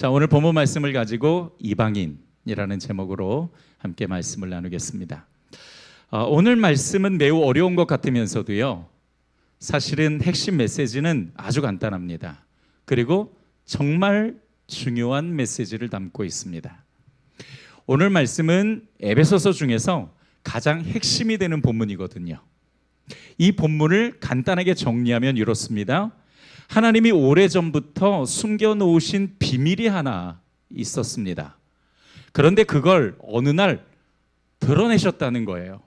자, 오늘 본문 말씀을 가지고 이방인이라는 제목으로 함께 말씀을 나누겠습니다. 오늘 말씀은 매우 어려운 것 같으면서도요, 사실은 핵심 메시지는 아주 간단합니다. 그리고 정말 중요한 메시지를 담고 있습니다. 오늘 말씀은 에베소서 중에서 가장 핵심이 되는 본문이거든요. 이 본문을 간단하게 정리하면 이렇습니다. 하나님이 오래전부터 숨겨놓으신 비밀이 하나 있었습니다. 그런데 그걸 어느 날 드러내셨다는 거예요.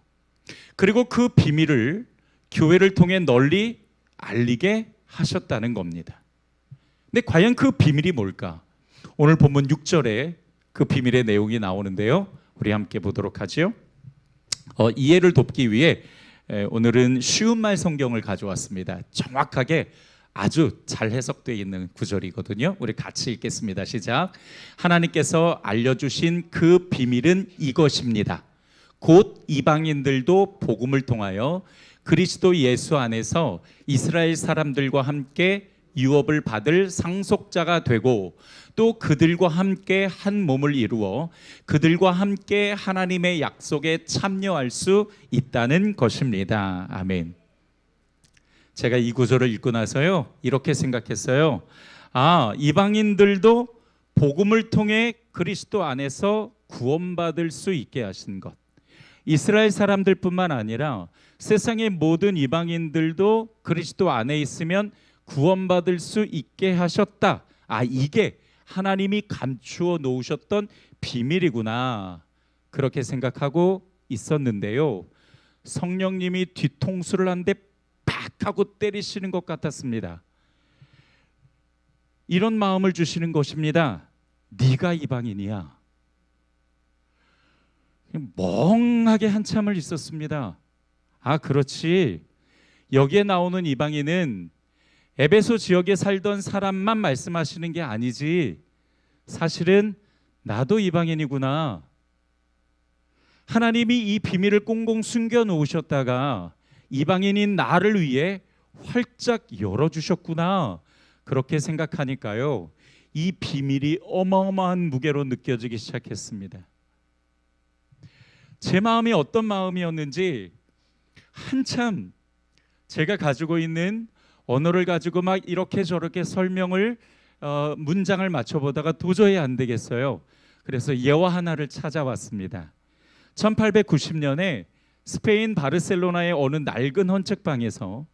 그리고 그 비밀을 교회를 통해 널리 알리게 하셨다는 겁니다. 근데 과연 그 비밀이 뭘까? 오늘 본문 6절에 그 비밀의 내용이 나오는데요, 우리 함께 보도록 하죠. 이해를 돕기 위해 오늘은 쉬운 말 성경을 가져왔습니다. 정확하게 아주 잘 해석되어 있는 구절이거든요. 우리 같이 읽겠습니다. 시작. 하나님께서 알려주신 그 비밀은 이것입니다. 곧 이방인들도 복음을 통하여 그리스도 예수 안에서 이스라엘 사람들과 함께 유업을 받을 상속자가 되고, 또 그들과 함께 한 몸을 이루어 그들과 함께 하나님의 약속에 참여할 수 있다는 것입니다. 아멘. 제가 이 구절을 읽고 나서요, 이렇게 생각했어요. 이방인들도 복음을 통해 그리스도 안에서 구원받을 수 있게 하신 것. 이스라엘 사람들뿐만 아니라 세상의 모든 이방인들도 그리스도 안에 있으면 구원받을 수 있게 하셨다. 이게 하나님이 감추어 놓으셨던 비밀이구나, 그렇게 생각하고 있었는데요, 성령님이 뒤통수를 한 대 팍 하고 때리시는 것 같았습니다. 이런 마음을 주시는 것입니다. 네가 이방인이야. 멍하게 한참을 있었습니다. 그렇지. 여기에 나오는 이방인은 에베소 지역에 살던 사람만 말씀하시는 게 아니지. 사실은 나도 이방인이구나. 하나님이 이 비밀을 꽁꽁 숨겨 놓으셨다가 이방인인 나를 위해 활짝 열어주셨구나, 그렇게 생각하니까요, 이 비밀이 어마어마한 무게로 느껴지기 시작했습니다. 제 마음이 어떤 마음이었는지 한참 제가 가지고 있는 언어를 가지고 막 이렇게 저렇게 설명을 문장을 맞춰보다가 도저히 안 되겠어요. 그래서 예화 하나를 찾아왔습니다. 1890년에 스페인 바르셀로나의 어느 낡은 헌책방에서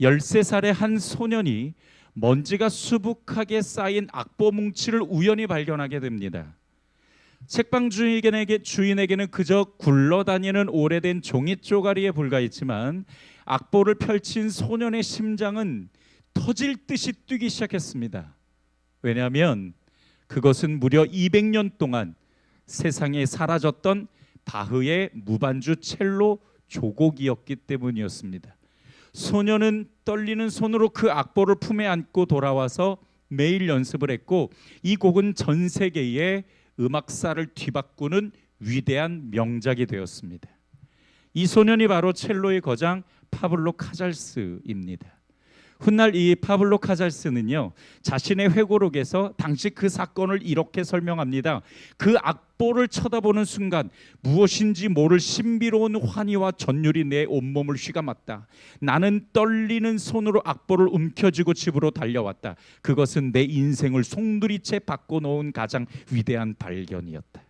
13살의 한 소년이 먼지가 수북하게 쌓인 악보 뭉치를 우연히 발견하게 됩니다. 책방 주인에게는 그저 굴러다니는 오래된 종이 쪼가리에 불과했지만 악보를 펼친 소년의 심장은 터질 듯이 뛰기 시작했습니다. 왜냐하면 그것은 무려 200년 동안 세상에 사라졌던 바흐의 무반주 첼로 조곡이었기 때문이었습니다. 소년은 떨리는 손으로 그 악보를 품에 안고 돌아와서 매일 연습을 했고, 이 곡은 전 세계의 음악사를 뒤바꾸는 위대한 명작이 되었습니다. 이 소년이 바로 첼로의 거장 파블로 카잘스입니다. 훗날 이 파블로 카잘스는요, 자신의 회고록에서 당시 그 사건을 이렇게 설명합니다. 그 악보를 쳐다보는 순간 무엇인지 모를 신비로운 환희와 전율이 내 온몸을 휘감았다. 나는 떨리는 손으로 악보를 움켜쥐고 집으로 달려왔다. 그것은 내 인생을 송두리째 바꿔놓은 가장 위대한 발견이었다.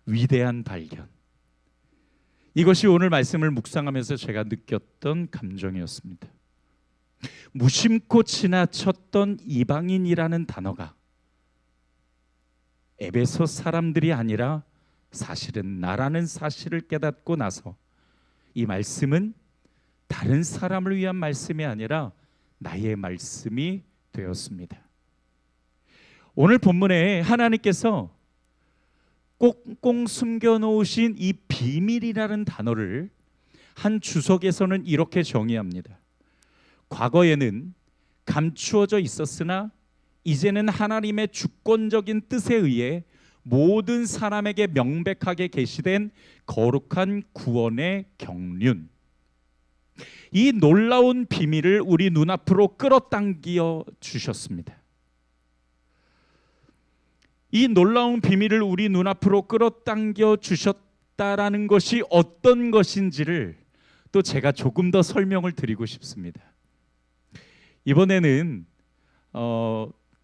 위대한 발견. 이것이 오늘 말씀을 묵상하면서 제가 느꼈던 감정이었습니다. 무심코 지나쳤던 이방인이라는 단어가 에베소 사람들이 아니라 사실은 나라는 사실을 깨닫고 나서 이 말씀은 다른 사람을 위한 말씀이 아니라 나의 말씀이 되었습니다. 오늘 본문에 하나님께서 꽁꽁 숨겨놓으신 이 비밀이라는 단어를 한 주석에서는 이렇게 정의합니다. 과거에는 감추어져 있었으나 이제는 하나님의 주권적인 뜻에 의해 모든 사람에게 명백하게 계시된 거룩한 구원의 경륜. 이 놀라운 비밀을 우리 눈앞으로 끌어당겨 주셨습니다. 이 놀라운 비밀을 우리 눈앞으로 끌어당겨 주셨다라는 것이 어떤 것인지를 또 제가 조금 더 설명을 드리고 싶습니다. 이번에는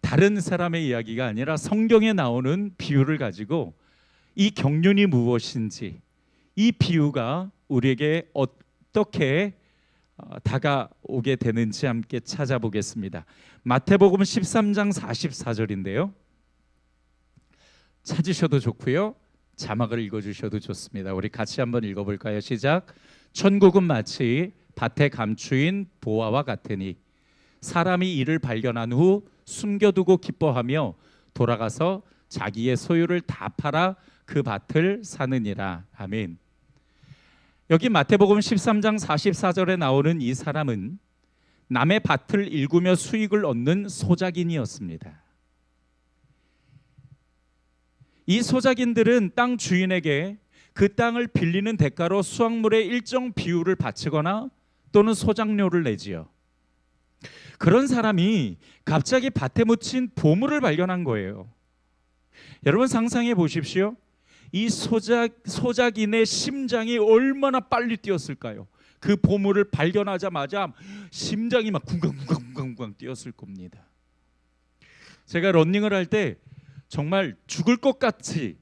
다른 사람의 이야기가 아니라 성경에 나오는 비유를 가지고 이 경륜이 무엇인지, 이 비유가 우리에게 어떻게 다가오게 되는지 함께 찾아보겠습니다. 마태복음 13장 44절인데요. 찾으셔도 좋고요, 자막을 읽어주셔도 좋습니다. 우리 같이 한번 읽어볼까요? 시작. 천국은 마치 밭에 감추인 보화와 같으니 사람이 이를 발견한 후 숨겨두고 기뻐하며 돌아가서 자기의 소유를 다 팔아 그 밭을 사느니라. 아멘. 여기 마태복음 13장 44절에 나오는 이 사람은 남의 밭을 일구며 수익을 얻는 소작인이었습니다. 이 소작인들은 땅 주인에게 그 땅을 빌리는 대가로 수확물의 일정 비율을 바치거나 또는 소작료를 내지요. 그런 사람이 갑자기 밭에 묻힌 보물을 발견한 거예요. 여러분 상상해 보십시오. 이 소작인의 심장이 얼마나 빨리 뛰었을까요? 그 보물을 발견하자마자 심장이 막 쿵쾅쿵쾅쿵쾅 뛰었을 겁니다. 제가 러닝을 할 때 정말 죽을 것 같이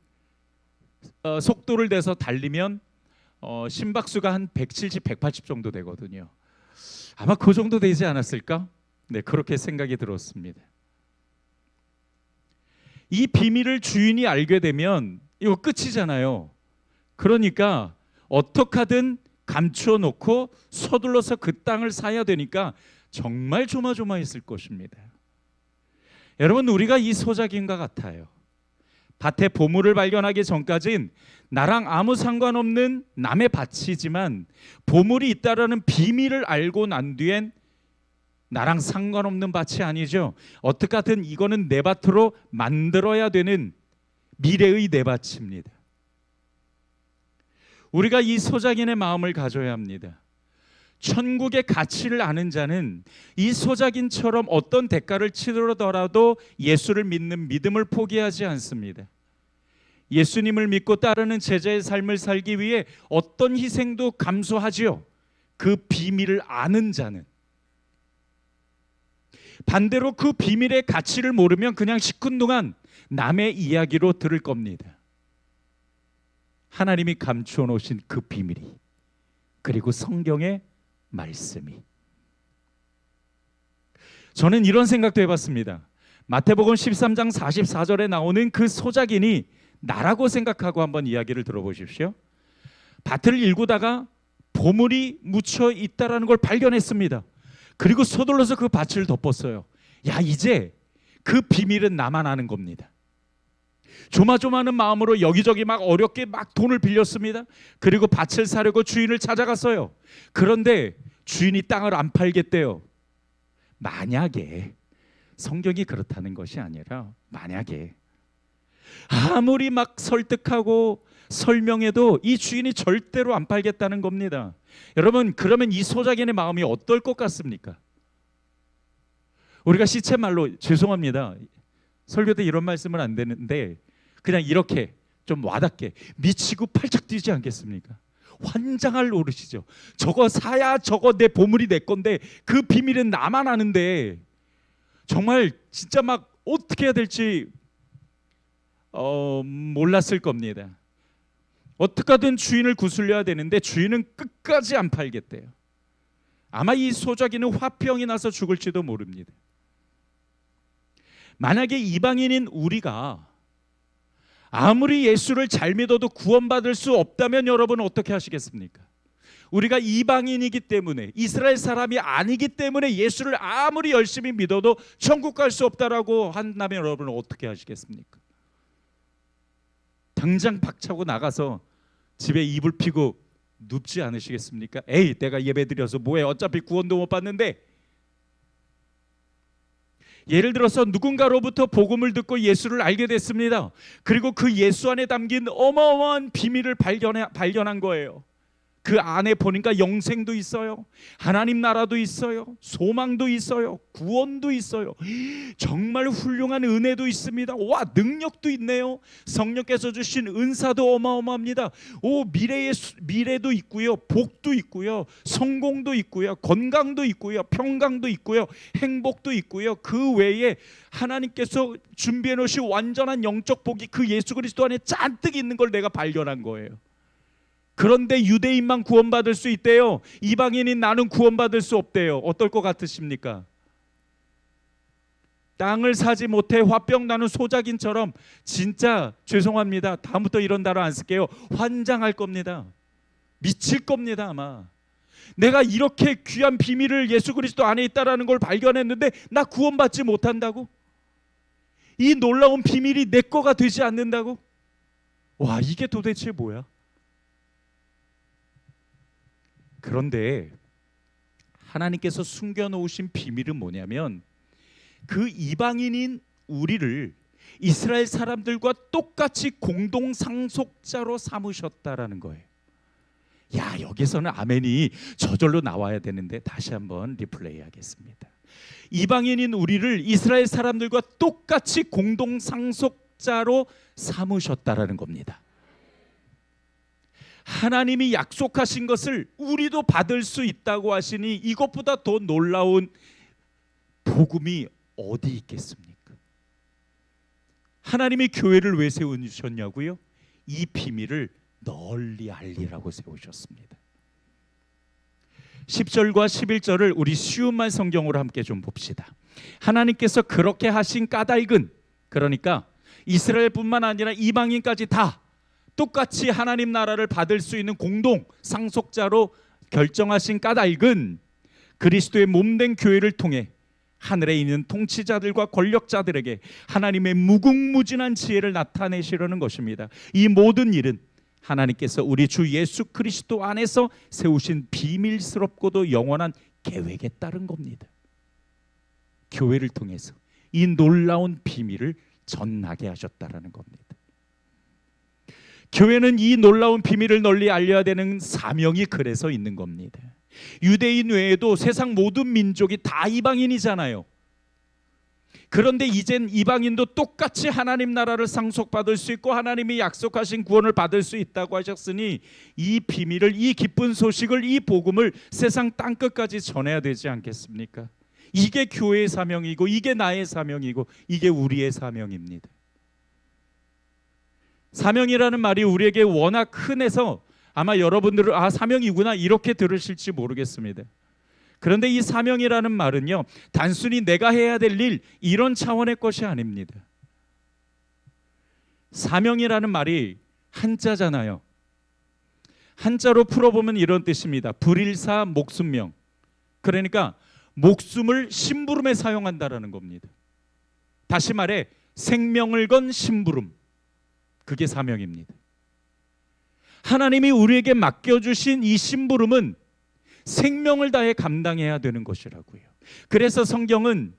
속도를 내서 달리면 심박수가 한 170, 180 정도 되거든요. 아마 그 정도 되지 않았을까? 네, 그렇게 생각이 들었습니다. 이 비밀을 주인이 알게 되면 이거 끝이잖아요. 그러니까 어떻게 하든 감추어 놓고 서둘러서 그 땅을 사야 되니까 정말 조마조마했을 것입니다. 여러분, 우리가 이 소작인과 같아요. 밭에 보물을 발견하기 전까진 나랑 아무 상관없는 남의 밭이지만 보물이 있다라는 비밀을 알고 난 뒤엔 나랑 상관없는 밭이 아니죠. 어떻게 하든 이거는 내 밭으로 만들어야 되는 미래의 내 밭입니다. 우리가 이 소작인의 마음을 가져야 합니다. 천국의 가치를 아는 자는 이 소작인처럼 어떤 대가를 치르더라도 예수를 믿는 믿음을 포기하지 않습니다. 예수님을 믿고 따르는 제자의 삶을 살기 위해 어떤 희생도 감수하지요. 그 비밀을 아는 자는. 반대로 그 비밀의 가치를 모르면 그냥 시큰둥한 남의 이야기로 들을 겁니다. 하나님이 감추어 놓으신 그 비밀이, 그리고 성경의 말씀이. 저는 이런 생각도 해봤습니다. 마태복음 13장 44절에 나오는 그 소작인이 나라고 생각하고 한번 이야기를 들어보십시오. 밭을 일구다가 보물이 묻혀 있다라는 걸 발견했습니다. 그리고 서둘러서 그 밭을 덮었어요. 야, 이제 그 비밀은 나만 아는 겁니다. 조마조마하는 마음으로 여기저기 막 어렵게 막 돈을 빌렸습니다. 그리고 밭을 사려고 주인을 찾아갔어요. 그런데 주인이 땅을 안 팔겠대요. 만약에, 성경이 그렇다는 것이 아니라 만약에 아무리 막 설득하고 설명해도 이 주인이 절대로 안 팔겠다는 겁니다. 여러분, 그러면 이 소작인의 마음이 어떨 것 같습니까? 우리가 시체말로, 죄송합니다, 설교 때 이런 말씀은 안 되는데 그냥 이렇게 좀 와닿게, 미치고 팔짝 뛰지 않겠습니까? 환장할 노릇이죠. 저거 사야 저거 내 보물이 내 건데 그 비밀은 나만 아는데 정말 진짜 막 어떻게 해야 될지 몰랐을 겁니다. 어떻게 하든 주인을 구슬려야 되는데 주인은 끝까지 안 팔겠대요. 아마 이 소작이는 화병이 나서 죽을지도 모릅니다. 만약에 이방인인 우리가 아무리 예수를 잘 믿어도 구원받을 수 없다면 여러분 어떻게 하시겠습니까? 우리가 이방인이기 때문에, 이스라엘 사람이 아니기 때문에 예수를 아무리 열심히 믿어도 천국 갈 수 없다라고 한다면 여러분은 어떻게 하시겠습니까? 당장 박차고 나가서 집에 이불 피고 눕지 않으시겠습니까? 에이, 내가 예배드려서 뭐해, 어차피 구원도 못 받는데. 예를 들어서 누군가로부터 복음을 듣고 예수를 알게 됐습니다. 그리고 그 예수 안에 담긴 어마어마한 비밀을 발견한 거예요. 그 안에 보니까 영생도 있어요, 하나님 나라도 있어요, 소망도 있어요, 구원도 있어요. 정말 훌륭한 은혜도 있습니다. 와, 능력도 있네요. 성령께서 주신 은사도 어마어마합니다. 미래도 있고요, 복도 있고요, 성공도 있고요, 건강도 있고요, 평강도 있고요, 행복도 있고요. 그 외에 하나님께서 준비해 놓으신 완전한 영적 복이 그 예수 그리스도 안에 잔뜩 있는 걸 내가 발견한 거예요. 그런데 유대인만 구원받을 수 있대요. 이방인인 나는 구원받을 수 없대요. 어떨 것 같으십니까? 땅을 사지 못해 화병 나는 소작인처럼, 진짜 죄송합니다, 다음부터 이런 단어 안 쓸게요, 환장할 겁니다. 미칠 겁니다. 아마 내가 이렇게 귀한 비밀을 예수 그리스도 안에 있다라는 걸 발견했는데 나 구원받지 못한다고? 이 놀라운 비밀이 내 거가 되지 않는다고? 와, 이게 도대체 뭐야? 그런데 하나님께서 숨겨놓으신 비밀은 뭐냐면, 그 이방인인 우리를 이스라엘 사람들과 똑같이 공동 상속자로 삼으셨다라는 거예요. 야, 여기서는 아멘이 저절로 나와야 되는데 다시 한번 리플레이 하겠습니다. 이방인인 우리를 이스라엘 사람들과 똑같이 공동 상속자로 삼으셨다라는 겁니다. 하나님이 약속하신 것을 우리도 받을 수 있다고 하시니 이것보다 더 놀라운 복음이 어디 있겠습니까? 하나님이 교회를 왜 세우셨냐고요? 이 비밀을 널리 알리라고 세우셨습니다. 10절과 11절을 우리 쉬운말 성경으로 함께 좀 봅시다. 하나님께서 그렇게 하신 까닭은, 그러니까 이스라엘뿐만 아니라 이방인까지 다 똑같이 하나님 나라를 받을 수 있는 공동 상속자로 결정하신 까닭은 그리스도의 몸된 교회를 통해 하늘에 있는 통치자들과 권력자들에게 하나님의 무궁무진한 지혜를 나타내시려는 것입니다. 이 모든 일은 하나님께서 우리 주 예수 그리스도 안에서 세우신 비밀스럽고도 영원한 계획에 따른 겁니다. 교회를 통해서 이 놀라운 비밀을 전하게 하셨다라는 겁니다. 교회는 이 놀라운 비밀을 널리 알려야 되는 사명이 그래서 있는 겁니다. 유대인 외에도 세상 모든 민족이 다 이방인이잖아요. 그런데 이젠 이방인도 똑같이 하나님 나라를 상속받을 수 있고 하나님이 약속하신 구원을 받을 수 있다고 하셨으니 이 비밀을, 이 기쁜 소식을, 이 복음을 세상 땅끝까지 전해야 되지 않겠습니까? 이게 교회의 사명이고, 이게 나의 사명이고, 이게 우리의 사명입니다. 사명이라는 말이 우리에게 워낙 흔해서 아마 여러분들은 사명이구나 이렇게 들으실지 모르겠습니다. 그런데 이 사명이라는 말은요, 단순히 내가 해야 될 일 이런 차원의 것이 아닙니다. 사명이라는 말이 한자잖아요. 한자로 풀어보면 이런 뜻입니다. 불일사 목숨명. 그러니까 목숨을 심부름에 사용한다라는 겁니다. 다시 말해 생명을 건 심부름. 그게 사명입니다. 하나님이 우리에게 맡겨주신 이 심부름은 생명을 다해 감당해야 되는 것이라고요. 그래서 성경은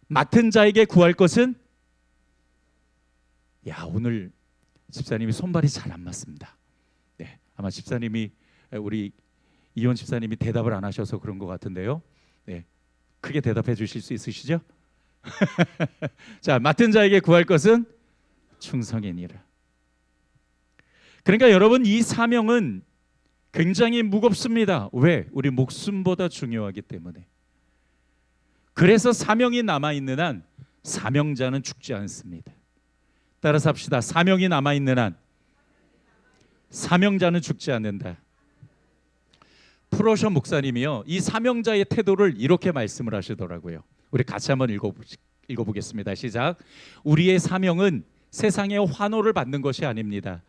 맡은 자에게 구할 것은, 오늘 집사님이 손발이 잘 안 맞습니다. 네, 아마 집사님이, 우리 이원 집사님이 대답을 안 하셔서 그런 것 같은데요. 네, 크게 대답해 주실 수 있으시죠? 자, 맡은 자에게 구할 것은 충성이니라. 그러니까 여러분, 이 사명은 굉장히 무겁습니다. 왜? 우리 목숨보다 중요하기 때문에. 그래서 사명이 남아있는 한 사명자는 죽지 않습니다. 따라서 합시다. 사명이 남아있는 한 사명자는 죽지 않는다. 프로셔 목사님이요, 이 사명자의 태도를 이렇게 말씀을 하시더라고요. 우리 같이 한번 읽어보겠습니다. 시작. 우리의 사명은 세상의 환호를 받는 것이 아닙니다.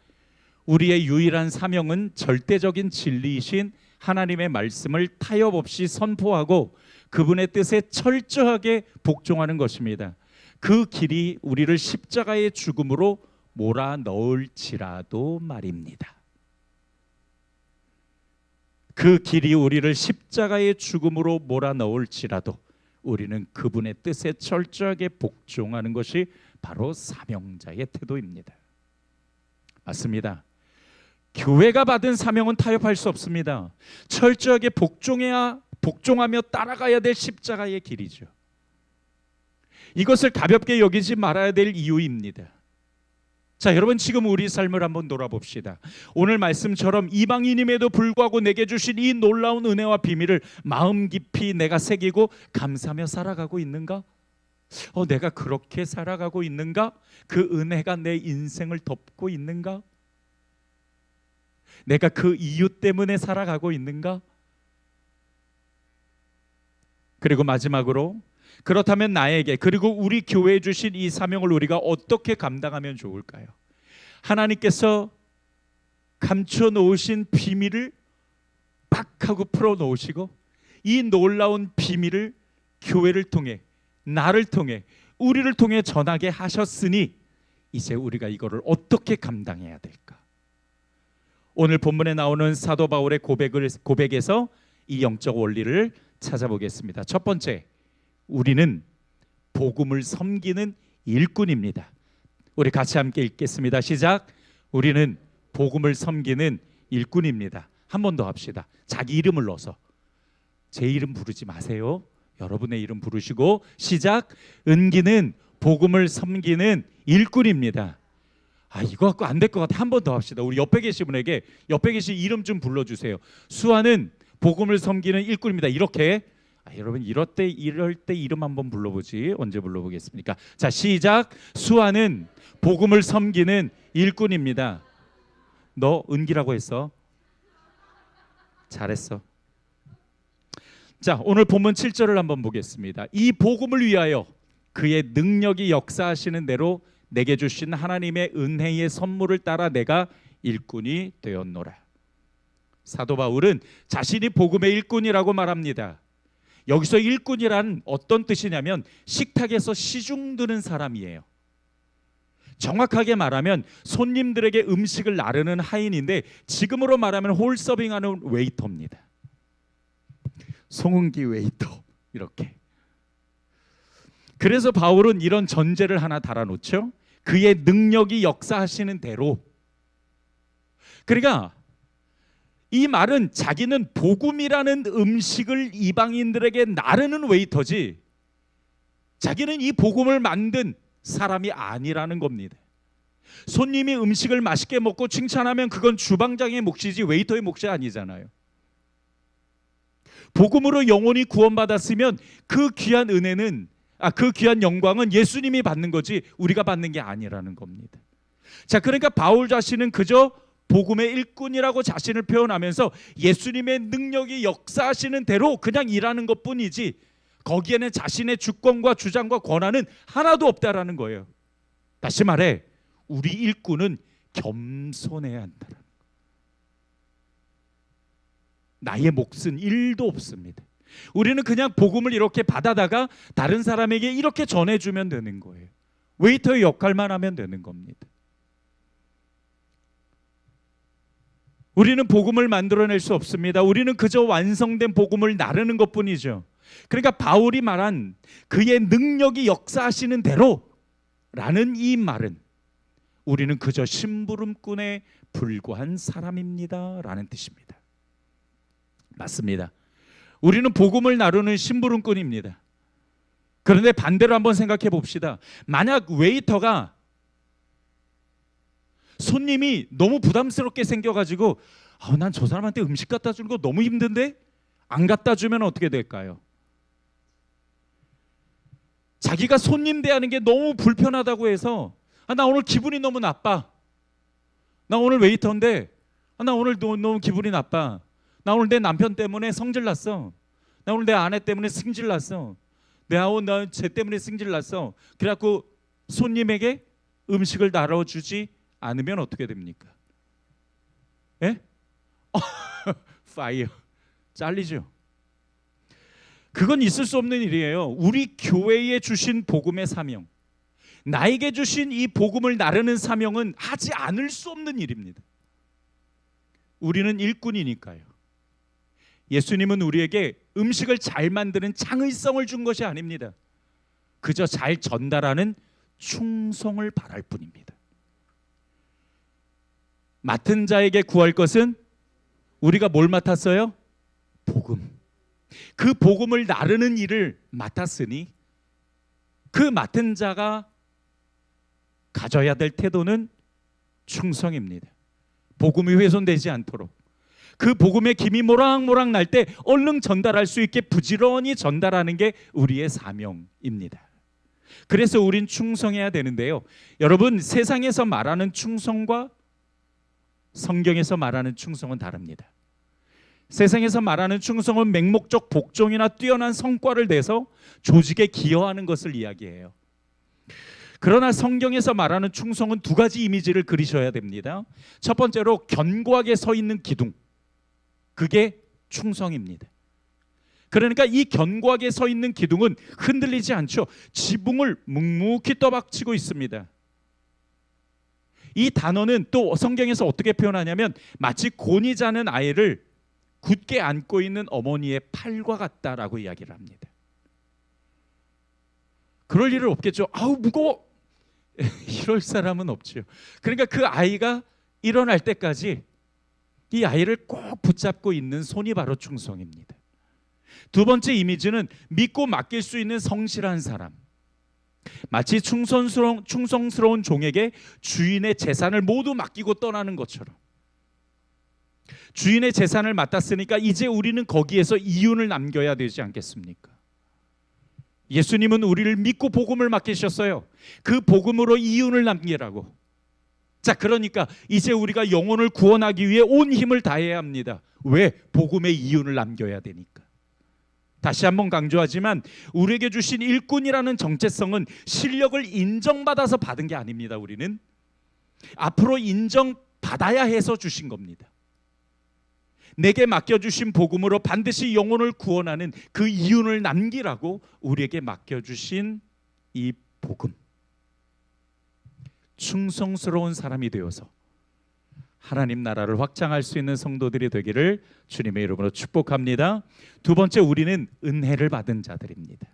우리의 유일한 사명은 절대적인 진리이신 하나님의 말씀을 타협 없이 선포하고 그분의 뜻에 철저하게 복종하는 것입니다. 그 길이 우리를 십자가의 죽음으로 몰아넣을지라도 말입니다. 그 길이 우리를 십자가의 죽음으로 몰아넣을지라도 우리는 그분의 뜻에 철저하게 복종하는 것이 바로 사명자의 태도입니다. 맞습니다. 교회가 받은 사명은 타협할 수 없습니다. 철저하게 복종하며 따라가야 될 십자가의 길이죠. 이것을 가볍게 여기지 말아야 될 이유입니다. 자, 여러분, 지금 우리 삶을 한번 돌아봅시다. 오늘 말씀처럼 이방인임에도 불구하고 내게 주신 이 놀라운 은혜와 비밀을 마음 깊이 내가 새기고 감사하며 살아가고 있는가? 내가 그렇게 살아가고 있는가? 그 은혜가 내 인생을 덮고 있는가? 내가 그 이유 때문에 살아가고 있는가? 그리고 마지막으로, 그렇다면 나에게, 그리고 우리 교회에 주신 이 사명을 우리가 어떻게 감당하면 좋을까요? 하나님께서 감춰 놓으신 비밀을 빡 하고 풀어 놓으시고, 이 놀라운 비밀을 교회를 통해, 나를 통해, 우리를 통해 전하게 하셨으니 이제 우리가 이거를 어떻게 감당해야 될까? 오늘 본문에 나오는 사도 바울의 고백에서 이 영적 원리를 찾아보겠습니다. 첫 번째, 우리는 복음을 섬기는 일꾼입니다. 우리 같이 함께 읽겠습니다. 시작. 우리는 복음을 섬기는 일꾼입니다. 한 번 더 합시다. 자기 이름을 넣어서. 제 이름 부르지 마세요. 여러분의 이름 부르시고 시작. 은기는 복음을 섬기는 일꾼입니다. 이거 갖고 안 될 것 같아. 한 번 더 합시다. 우리 옆에 계신 분에게, 옆에 계신 이름 좀 불러주세요. 수아는 복음을 섬기는 일꾼입니다. 이렇게. 여러분, 이럴 때 이름 한번 불러보지. 언제 불러보겠습니까? 자, 시작. 수아는 복음을 섬기는 일꾼입니다. 너 은기라고 했어. 잘했어. 자, 오늘 본문 7절을 한번 보겠습니다. 이 복음을 위하여 그의 능력이 역사하시는 대로 내게 주신 하나님의 은혜의 선물을 따라 내가 일꾼이 되었노라. 사도 바울은 자신이 복음의 일꾼이라고 말합니다. 여기서 일꾼이란 어떤 뜻이냐면 식탁에서 시중 드는 사람이에요. 정확하게 말하면 손님들에게 음식을 나르는 하인인데, 지금으로 말하면 홀서빙하는 웨이터입니다. 송은기 웨이터, 이렇게. 그래서 바울은 이런 전제를 하나 달아놓죠. 그의 능력이 역사하시는 대로. 그러니까 이 말은 자기는 복음이라는 음식을 이방인들에게 나르는 웨이터지, 자기는 이 복음을 만든 사람이 아니라는 겁니다. 손님이 음식을 맛있게 먹고 칭찬하면 그건 주방장의 몫이지 웨이터의 몫이 아니잖아요. 복음으로 영혼이 구원받았으면 그 귀한 은혜는, 그 귀한 영광은 예수님이 받는 거지 우리가 받는 게 아니라는 겁니다. 자, 그러니까 바울 자신은 그저 복음의 일꾼이라고 자신을 표현하면서 예수님의 능력이 역사하시는 대로 그냥 일하는 것뿐이지 거기에는 자신의 주권과 주장과 권한은 하나도 없다라는 거예요. 다시 말해, 우리 일꾼은 겸손해야 한다는 거예요. 나의 몫은 1도 없습니다. 우리는 그냥 복음을 이렇게 받아다가 다른 사람에게 이렇게 전해주면 되는 거예요. 웨이터의 역할만 하면 되는 겁니다. 우리는 복음을 만들어낼 수 없습니다. 우리는 그저 완성된 복음을 나르는 것뿐이죠. 그러니까 바울이 말한 그의 능력이 역사하시는 대로 라는 이 말은 우리는 그저 심부름꾼에 불과한 사람입니다 라는 뜻입니다. 맞습니다. 우리는 복음을 나르는 심부름꾼입니다. 그런데 반대로 한번 생각해 봅시다. 만약 웨이터가 손님이 너무 부담스럽게 생겨가지고 난 저 사람한테 음식 갖다 주는 거 너무 힘든데 안 갖다 주면 어떻게 될까요? 자기가 손님 대하는 게 너무 불편하다고 해서 나 오늘 기분이 너무 나빠. 나 오늘 웨이터인데 나 오늘 너무 기분이 나빠. 나 오늘 내 남편 때문에 성질 났어. 나 오늘 내 아내 때문에 승질 났어. 쟤 때문에 승질 났어. 그래갖고 손님에게 음식을 나눠주지 않으면 어떻게 됩니까? 예? 파이어. 잘리죠. 그건 있을 수 없는 일이에요. 우리 교회에 주신 복음의 사명, 나에게 주신 이 복음을 나르는 사명은 하지 않을 수 없는 일입니다. 우리는 일꾼이니까요. 예수님은 우리에게 음식을 잘 만드는 창의성을 준 것이 아닙니다. 그저 잘 전달하는 충성을 바랄 뿐입니다. 맡은 자에게 구할 것은 우리가 뭘 맡았어요? 복음. 그 복음을 나르는 일을 맡았으니 그 맡은 자가 가져야 될 태도는 충성입니다. 복음이 훼손되지 않도록 그 복음의 김이 모락모락 날 때 얼른 전달할 수 있게 부지런히 전달하는 게 우리의 사명입니다. 그래서 우린 충성해야 되는데요. 여러분, 세상에서 말하는 충성과 성경에서 말하는 충성은 다릅니다. 세상에서 말하는 충성은 맹목적 복종이나 뛰어난 성과를 내서 조직에 기여하는 것을 이야기해요. 그러나 성경에서 말하는 충성은 두 가지 이미지를 그리셔야 됩니다. 첫 번째로 견고하게 서 있는 기둥, 그게 충성입니다. 그러니까 이 견고하게 서 있는 기둥은 흔들리지 않죠. 지붕을 묵묵히 떠받치고 있습니다. 이 단어는 또 성경에서 어떻게 표현하냐면 마치 곤히 자는 아이를 굳게 안고 있는 어머니의 팔과 같다라고 이야기를 합니다. 그럴 일은 없겠죠. 아우 무거워. 이럴 사람은 없죠. 그러니까 그 아이가 일어날 때까지 이 아이를 꼭 붙잡고 있는 손이 바로 충성입니다. 두 번째 이미지는 믿고 맡길 수 있는 성실한 사람. 마치 충성스러운 종에게 주인의 재산을 모두 맡기고 떠나는 것처럼 주인의 재산을 맡았으니까 이제 우리는 거기에서 이윤을 남겨야 되지 않겠습니까? 예수님은 우리를 믿고 복음을 맡기셨어요. 그 복음으로 이윤을 남기라고. 자, 그러니까 이제 우리가 영혼을 구원하기 위해 온 힘을 다해야 합니다. 왜? 복음의 이윤을 남겨야 되니까. 다시 한번 강조하지만 우리에게 주신 일꾼이라는 정체성은 실력을 인정받아서 받은 게 아닙니다. 우리는 앞으로 인정받아야 해서 주신 겁니다. 내게 맡겨주신 복음으로 반드시 영혼을 구원하는 그 이윤을 남기라고 우리에게 맡겨주신 이 복음. 충성스러운 사람이 되어서 하나님 나라를 확장할 수 있는 성도들이 되기를 주님의 이름으로 축복합니다. 두 번째, 우리는 은혜를 받은 자들입니다.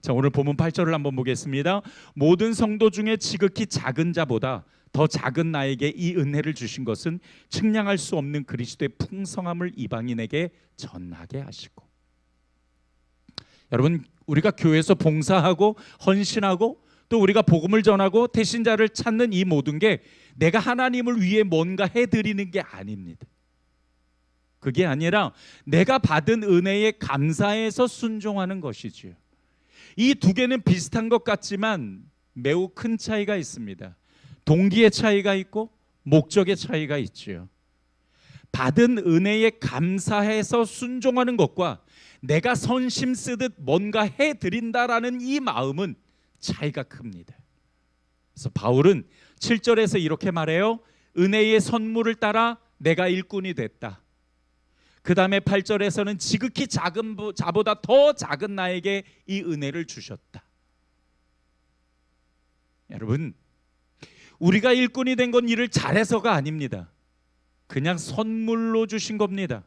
자, 오늘 본문 8절을 한번 보겠습니다. 모든 성도 중에 지극히 작은 자보다 더 작은 나에게 이 은혜를 주신 것은 측량할 수 없는 그리스도의 풍성함을 이방인에게 전하게 하시고. 여러분, 우리가 교회에서 봉사하고 헌신하고 또 우리가 복음을 전하고 태신자를 찾는 이 모든 게 내가 하나님을 위해 뭔가 해드리는 게 아닙니다. 그게 아니라 내가 받은 은혜에 감사해서 순종하는 것이지요. 이 두 개는 비슷한 것 같지만 매우 큰 차이가 있습니다. 동기의 차이가 있고 목적의 차이가 있지요. 받은 은혜에 감사해서 순종하는 것과 내가 선심 쓰듯 뭔가 해드린다라는 이 마음은 차이가 큽니다. 그래서 바울은 7절에서 이렇게 말해요. 은혜의 선물을 따라 내가 일꾼이 됐다. 그 다음에 8절에서는 지극히 작은 자보다 더 작은 나에게 이 은혜를 주셨다. 여러분, 우리가 일꾼이 된 건 일을 잘해서가 아닙니다. 그냥 선물로 주신 겁니다.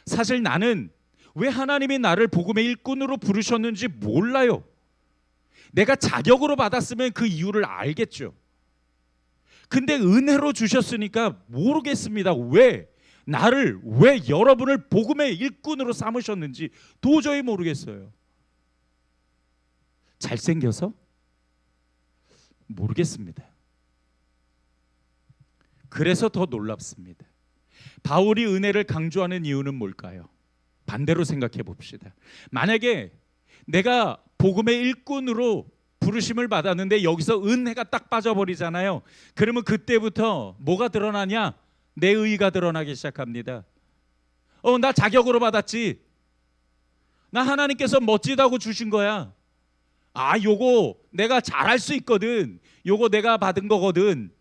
사실 나는 왜 하나님이 나를 복음의 일꾼으로 부르셨는지 몰라요. 내가 자격으로 받았으면 그 이유를 알겠죠. 근데 은혜로 주셨으니까 모르겠습니다. 왜 여러분을 복음의 일꾼으로 삼으셨는지 도저히 모르겠어요. 잘생겨서? 모르겠습니다. 그래서 더 놀랍습니다. 바울이 은혜를 강조하는 이유는 뭘까요? 반대로 생각해 봅시다. 만약에 내가 복음의 일꾼으로 부르심을 받았는데 여기서 은혜가 딱 빠져버리잖아요. 그러면 그때부터 뭐가 드러나냐? 내 의의가 드러나기 시작합니다. 나 자격으로 받았지. 나 하나님께서 멋지다고 주신 거야. 요거 내가 잘할 수 있거든. 요거 내가 받은 거거든.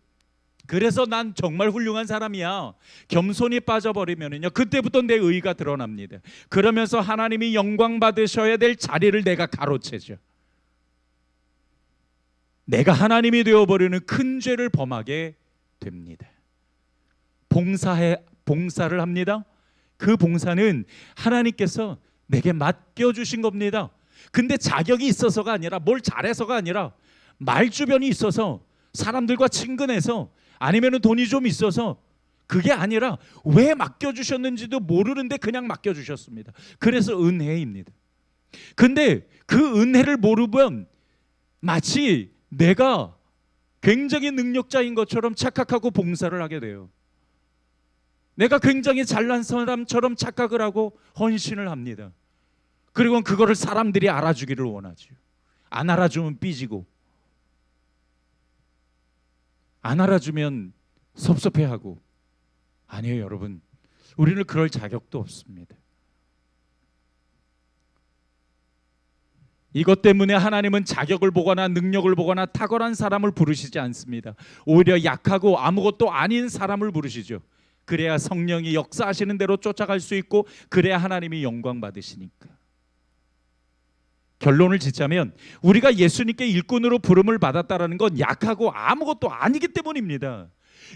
그래서 난 정말 훌륭한 사람이야. 겸손이 빠져버리면은요, 그때부터 내 의의가 드러납니다. 그러면서 하나님이 영광 받으셔야 될 자리를 내가 가로채죠. 내가 하나님이 되어버리는 큰 죄를 범하게 됩니다. 봉사를 합니다. 그 봉사는 하나님께서 내게 맡겨주신 겁니다. 근데 자격이 있어서가 아니라 뭘 잘해서가 아니라 말주변이 있어서 사람들과 친근해서 아니면은 돈이 좀 있어서. 그게 아니라 왜 맡겨주셨는지도 모르는데 그냥 맡겨주셨습니다. 그래서 은혜입니다. 근데 그 은혜를 모르면 마치 내가 굉장히 능력자인 것처럼 착각하고 봉사를 하게 돼요. 내가 굉장히 잘난 사람처럼 착각을 하고 헌신을 합니다. 그리고 그거를 사람들이 알아주기를 원하죠. 안 알아주면 삐지고, 안 알아주면 섭섭해하고. 아니에요, 여러분. 우리는 그럴 자격도 없습니다. 이것 때문에 하나님은 자격을 보거나 능력을 보거나 탁월한 사람을 부르시지 않습니다. 오히려 약하고 아무것도 아닌 사람을 부르시죠. 그래야 성령이 역사하시는 대로 쫓아갈 수 있고, 그래야 하나님이 영광 받으시니까. 결론을 짓자면 우리가 예수님께 일꾼으로 부름을 받았다라는 건 약하고 아무것도 아니기 때문입니다.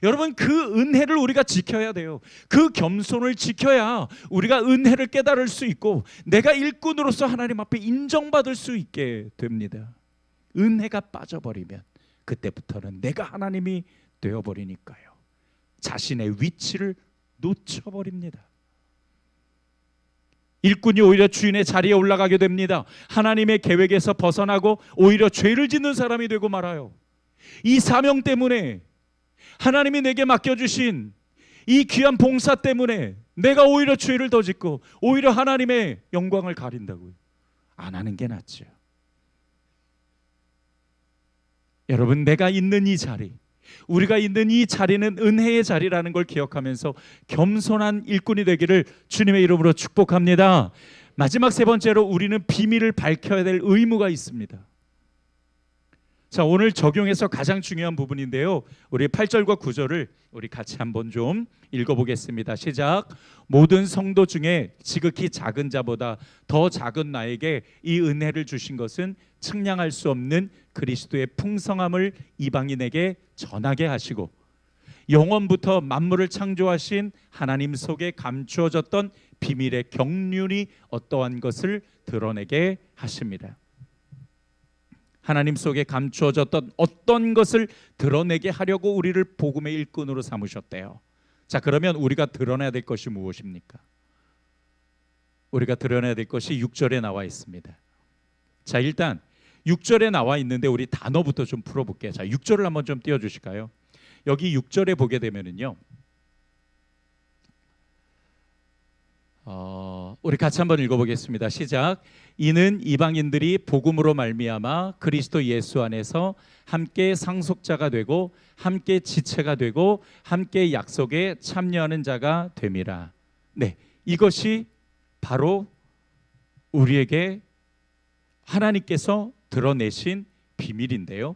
여러분, 그 은혜를 우리가 지켜야 돼요. 그 겸손을 지켜야 우리가 은혜를 깨달을 수 있고 내가 일꾼으로서 하나님 앞에 인정받을 수 있게 됩니다. 은혜가 빠져버리면 그때부터는 내가 하나님이 되어버리니까요. 자신의 위치를 놓쳐버립니다. 일꾼이 오히려 주인의 자리에 올라가게 됩니다. 하나님의 계획에서 벗어나고 오히려 죄를 짓는 사람이 되고 말아요. 이 사명 때문에, 하나님이 내게 맡겨주신 이 귀한 봉사 때문에 내가 오히려 죄를 더 짓고 오히려 하나님의 영광을 가린다고요. 안 하는 게 낫죠. 여러분, 내가 있는 이 자리, 우리가 있는 이 자리는 은혜의 자리라는 걸 기억하면서 겸손한 일꾼이 되기를 주님의 이름으로 축복합니다. 마지막 세 번째로 우리는 비밀을 밝혀야 될 의무가 있습니다. 자, 오늘 적용해서 가장 중요한 부분인데요. 우리 8절과 9절을 우리 같이 한번 좀 읽어보겠습니다. 시작. 모든 성도 중에 지극히 작은 자보다 더 작은 나에게 이 은혜를 주신 것은 측량할 수 없는 그리스도의 풍성함을 이방인에게 전하게 하시고 영원부터 만물을 창조하신 하나님 속에 감추어졌던 비밀의 경륜이 어떠한 것을 드러내게 하십니다. 하나님 속에 감추어졌던 어떤 것을 드러내게 하려고 우리를 복음의 일꾼으로 삼으셨대요. 자, 그러면 우리가 드러내야 될 것이 무엇입니까? 우리가 드러내야 될 것이 6절에 나와 있습니다. 자, 일단 6절에 나와 있는데 우리 단어부터 좀 풀어볼게요. 자, 6절을 한번 좀 띄워주실까요? 여기 6절에 보게 되면은요, 우리 같이 한번 읽어보겠습니다. 시작. 이는 이방인들이 복음으로 말미암아 그리스도 예수 안에서 함께 상속자가 되고 함께 지체가 되고 함께 약속에 참여하는 자가 됨이라. 네, 이것이 바로 우리에게 하나님께서 드러내신 비밀인데요.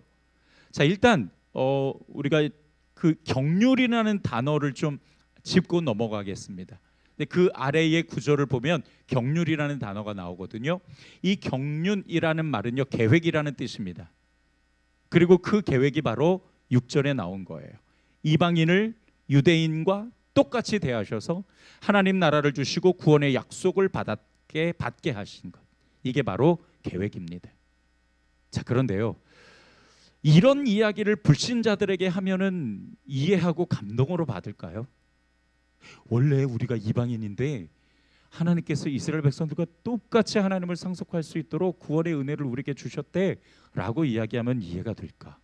자, 일단 우리가 그 경륜이라는 단어를 좀 짚고 넘어가겠습니다. 근데 그 아래의 구절을 보면 경륜이라는 단어가 나오거든요. 이 경륜이라는 말은요, 계획이라는 뜻입니다. 그리고 그 계획이 바로 6절에 나온 거예요. 이방인을 유대인과 똑같이 대하셔서 하나님 나라를 주시고 구원의 약속을 받게 하신 것, 이게 바로 계획입니다. 자, 그런데요, 이런 이야기를 불신자들에게 하면은 이해하고 감동으로 받을까요? 원래 우리가 이방인인데 하나님께서 이스라엘 백성들과 똑같이 하나님을 상속할 수 있도록 구원의 은혜를 우리에게 주셨대 라고 이야기하면 이해가 될까?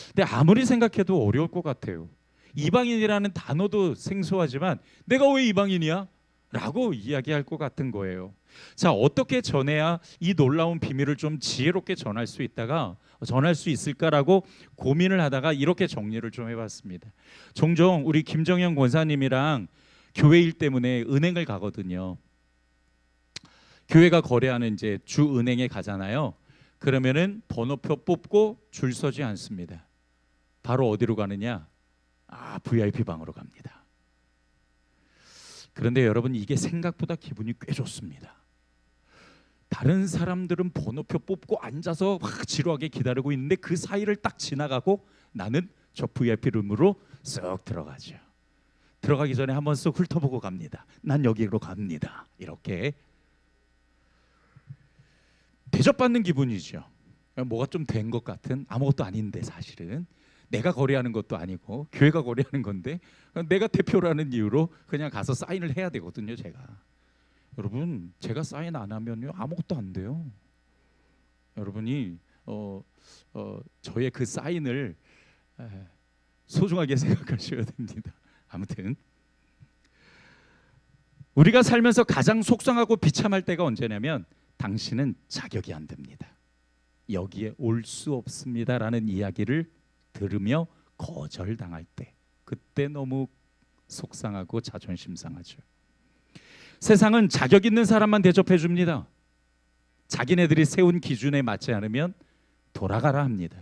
근데 아무리 생각해도 어려울 것 같아요. 이방인이라는 단어도 생소하지만 내가 왜 이방인이야? 라고 이야기할 것 같은 거예요. 자, 어떻게 전해야 이 놀라운 비밀을 좀 지혜롭게 전할 수 있을까라고 고민을 하다가 이렇게 정리를 좀 해봤습니다. 종종 우리 김정현 권사님이랑 교회 일 때문에 은행을 가거든요. 교회가 거래하는 이제 주 은행에 가잖아요. 그러면은 번호표 뽑고 줄 서지 않습니다. 바로 어디로 가느냐? VIP 방으로 갑니다. 그런데 여러분, 이게 생각보다 기분이 꽤 좋습니다. 다른 사람들은 번호표 뽑고 앉아서 막 지루하게 기다리고 있는데 그 사이를 딱 지나가고 나는 저 VIP 룸으로 쓱 들어가죠. 들어가기 전에 한번 쓱 훑어보고 갑니다. 난 여기로 갑니다. 이렇게 대접받는 기분이죠. 뭐가 좀 된 것 같은, 아무것도 아닌데 사실은. 내가 거래하는 것도 아니고 교회가 거래하는 건데 내가 대표라는 이유로 그냥 가서 사인을 해야 되거든요. 여러분, 제가 사인 안 하면요 아무것도 안 돼요. 여러분이 저의 그 사인을 소중하게 생각하셔야 됩니다. 아무튼 우리가 살면서 가장 속상하고 비참할 때가 언제냐면 당신은 자격이 안 됩니다. 여기에 올 수 없습니다라는 이야기를 들으며 거절당할 때, 그때 너무 속상하고 자존심 상하죠. 세상은 자격 있는 사람만 대접해 줍니다. 자기네들이 세운 기준에 맞지 않으면 돌아가라 합니다.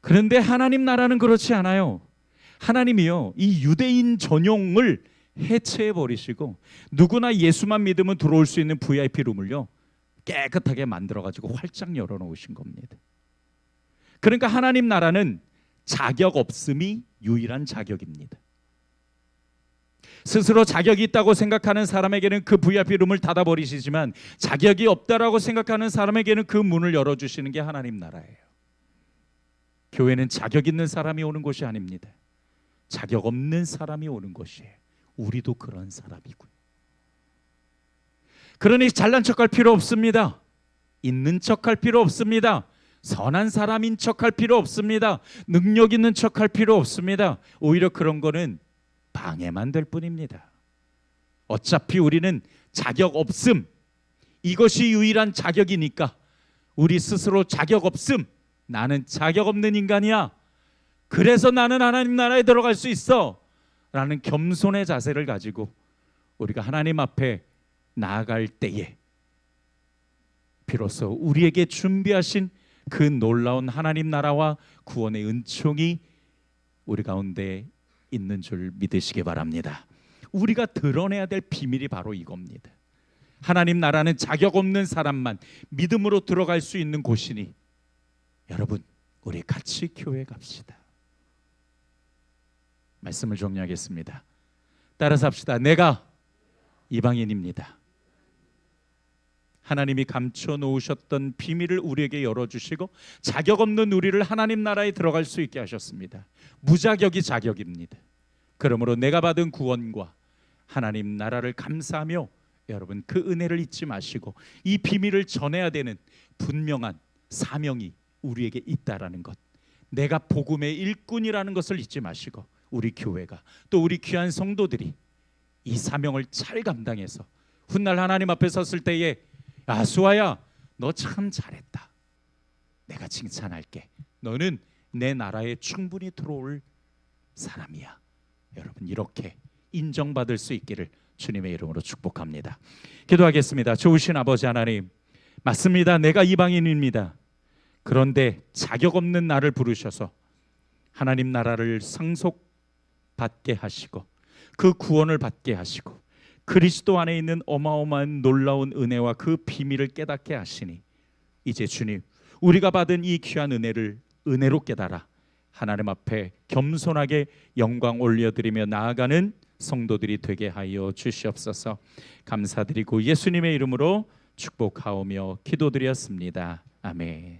그런데 하나님 나라는 그렇지 않아요. 하나님이요, 이 유대인 전용을 해체해 버리시고 누구나 예수만 믿으면 들어올 수 있는 VIP 룸을요 깨끗하게 만들어 가지고 활짝 열어 놓으신 겁니다. 그러니까 하나님 나라는 자격 없음이 유일한 자격입니다. 스스로 자격이 있다고 생각하는 사람에게는 그 VIP 룸을 닫아 버리시지만 자격이 없다라고 생각하는 사람에게는 그 문을 열어 주시는 게 하나님 나라예요. 교회는 자격 있는 사람이 오는 곳이 아닙니다. 자격 없는 사람이 오는 곳이에요. 우리도 그런 사람이고요. 그러니 잘난 척할 필요 없습니다. 있는 척할 필요 없습니다. 선한 사람인 척할 필요 없습니다. 능력 있는 척할 필요 없습니다. 오히려 그런 거는 방해만 될 뿐입니다. 어차피 우리는 자격 없음, 이것이 유일한 자격이니까 우리 스스로 자격 없음, 나는 자격 없는 인간이야, 그래서 나는 하나님 나라에 들어갈 수 있어 라는 겸손의 자세를 가지고 우리가 하나님 앞에 나아갈 때에 비로소 우리에게 준비하신 그 놀라운 하나님 나라와 구원의 은총이 우리 가운데 있는 줄 믿으시기 바랍니다. 우리가 드러내야 될 비밀이 바로 이겁니다. 하나님 나라는 자격 없는 사람만 믿음으로 들어갈 수 있는 곳이니 여러분, 우리 같이 교회 갑시다. 말씀을 정리하겠습니다. 따라서 합시다. 내가 이방인입니다. 하나님이 감춰 놓으셨던 비밀을 우리에게 열어주시고 자격 없는 우리를 하나님 나라에 들어갈 수 있게 하셨습니다. 무자격이 자격입니다. 그러므로 내가 받은 구원과 하나님 나라를 감사하며 여러분 그 은혜를 잊지 마시고 이 비밀을 전해야 되는 분명한 사명이 우리에게 있다라는 것, 내가 복음의 일꾼이라는 것을 잊지 마시고 우리 교회가 또 우리 귀한 성도들이 이 사명을 잘 감당해서 훗날 하나님 앞에 섰을 때에 야 수아야, 너 참 잘했다, 내가 칭찬할게, 너는 내 나라에 충분히 들어올 사람이야, 여러분 이렇게 인정받을 수 있기를 주님의 이름으로 축복합니다. 기도하겠습니다. 좋으신 아버지 하나님, 맞습니다. 내가 이방인입니다. 그런데 자격 없는 나를 부르셔서 하나님 나라를 상속받게 하시고 그 구원을 받게 하시고 그리스도 안에 있는 어마어마한 놀라운 은혜와 그 비밀을 깨닫게 하시니 이제 주님, 우리가 받은 이 귀한 은혜를 은혜로 깨달아 하나님 앞에 겸손하게 영광 올려드리며 나아가는 성도들이 되게 하여 주시옵소서. 감사드리고 예수님의 이름으로 축복하오며 기도드렸습니다. 아멘.